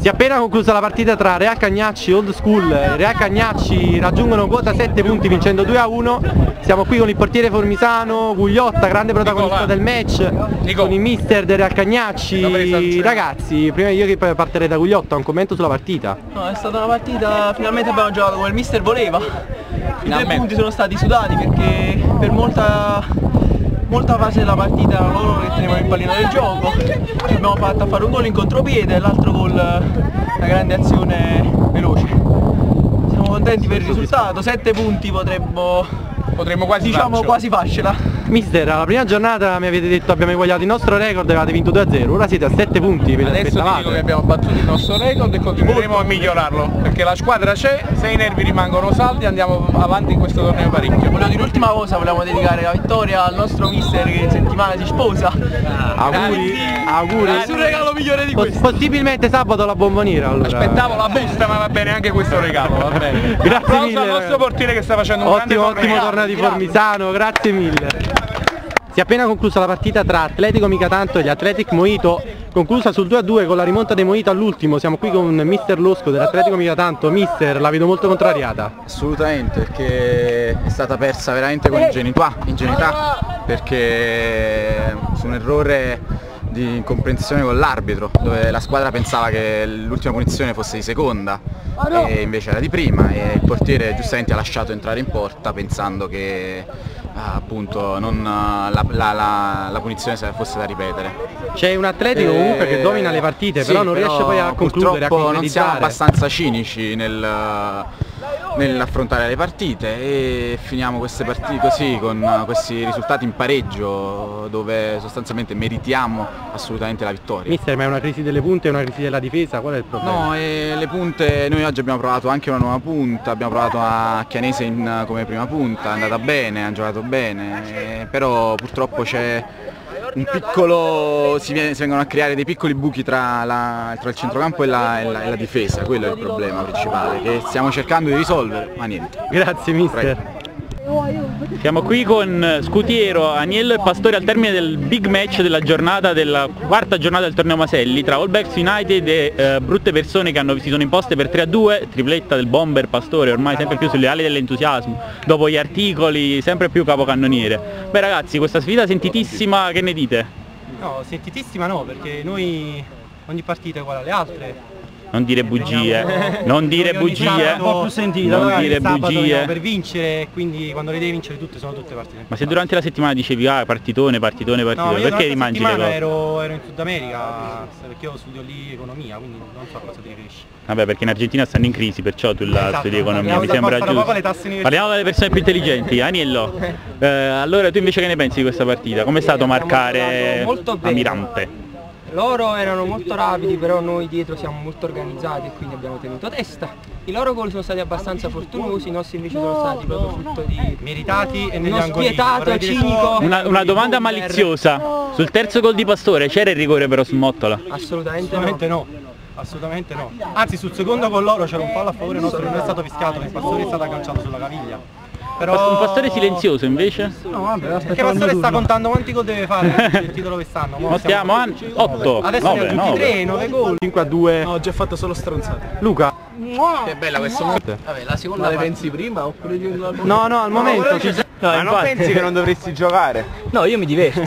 Si è appena conclusa la partita tra Real Cagnacci Old School. Real Cagnacci raggiungono quota 7 punti vincendo 2-1. Siamo qui con il portiere formisano, Gugliotta, grande protagonista del match, con il mister del Real Cagnacci. Ragazzi, prima io che partirei da Gugliotta, un commento sulla partita. No, è stata una partita, finalmente abbiamo giocato come il mister voleva. I 3 punti sono stati sudati perché per molta fase della partita loro che tenevano il pallino del gioco. Ci abbiamo fatto a fare un gol in contropiede e l'altro gol una grande azione veloce. Siamo contenti per il risultato, 7 punti potremmo quasi farcela. Mister, alla prima giornata mi avete detto abbiamo eguagliato il nostro record e avete vinto 2-0, ora siete a 7 punti, ve adesso ti dico che abbiamo battuto il nostro record e continueremo a migliorarlo, perché la squadra c'è, se i nervi rimangono saldi andiamo avanti in questo torneo parecchio. Volevo dire l'ultima cosa, volevamo dedicare la vittoria al nostro mister che in settimana si sposa. Auguri. Nessun regalo migliore di questo. Possibilmente sabato la bomboniera allora. Aspettavo la busta, ma va bene anche questo regalo, va bene. Grazie mille. Al nostro portiere che sta facendo un ottimo torneo di Formisano, grazie mille. Si è appena conclusa la partita tra Atletico Micatanto e gli Athletic Moito, conclusa sul 2-2 con la rimonta dei Moito all'ultimo. Siamo qui con mister Losco dell'Atletico Micatanto. Mister, la vedo molto contrariata. Assolutamente, perché è stata persa veramente con ingenuità, perché su un errore di incomprensione con l'arbitro, dove la squadra pensava che l'ultima punizione fosse di seconda e invece era di prima, e il portiere giustamente ha lasciato entrare in porta pensando che appunto la punizione fosse da ripetere. C'è un Atletico comunque che domina le partite, sì, però non riesce poi a concludere, a purtroppo non siamo concretizzare. abbastanza cinici nell'affrontare le partite e finiamo queste partite così, con questi risultati in pareggio, dove sostanzialmente meritiamo assolutamente la vittoria. Mister, ma è una crisi delle punte e una crisi della difesa? Qual è il problema? No, le punte, noi oggi abbiamo provato anche una nuova punta, abbiamo provato a Chianese come prima punta, è andata bene, ha giocato bene, però purtroppo c'è un piccolo, si vengono a creare dei piccoli buchi tra il centrocampo e la difesa. Quello è il problema principale che stiamo cercando di risolvere, ma niente. Grazie mister. Prego. Siamo qui con Scutiero, Aniello e Pastore al termine del big match della giornata, della quarta giornata del torneo Maselli, tra All Blacks United e brutte persone che si sono imposte per 3-2, tripletta del bomber Pastore, ormai sempre più sulle ali dell'entusiasmo, dopo gli articoli, sempre più capocannoniere. Beh ragazzi, questa sfida sentitissima, che ne dite? No, sentitissima no, perché noi ogni partita è uguale alle altre. Non dire bugie, non dire bugie, un po' più sentita, non dire bugie. Per vincere, quindi quando le devi vincere tutte sono tutte partite. Ma se durante la settimana dicevi partitone, No, perché rimangi le cose? Ero in Sud America, perché io studio lì economia, quindi non so a cosa ti riferisci. Vabbè, perché in Argentina stanno in crisi, perciò tu la studi economia, mi sembra giusto. Parliamo delle persone più intelligenti, Aniello. Allora tu invece che ne pensi di questa partita? Com'è stato marcare Amirante? Loro erano molto rapidi, però noi dietro siamo molto organizzati e quindi abbiamo tenuto testa. I loro gol sono stati abbastanza fortunosi, i nostri invece sono stati proprio frutto di meritati e negli uno angoli. spietato, cinico. Una domanda maliziosa, sul terzo gol di Pastore c'era il rigore però su Mottola? Assolutamente no. Assolutamente no. Anzi, sul secondo con loro c'era un fallo a favore nostro che non è stato fischiato, che il Pastore è stato agganciato sulla caviglia. Però... Un Pastore silenzioso invece? No vabbè, perché Pastore sta contando quanti gol deve fare il titolo quest'anno. Ma stiamo a 8, adesso ne ha tutti 3, 9 gol. 5-2. No, ho già fatto solo stronzate. Luca. Che bella questa volta. Vabbè, la seconda Ma le pensi prima oppure No, al momento. Ma non pensi che non dovresti giocare? No, io mi diverto.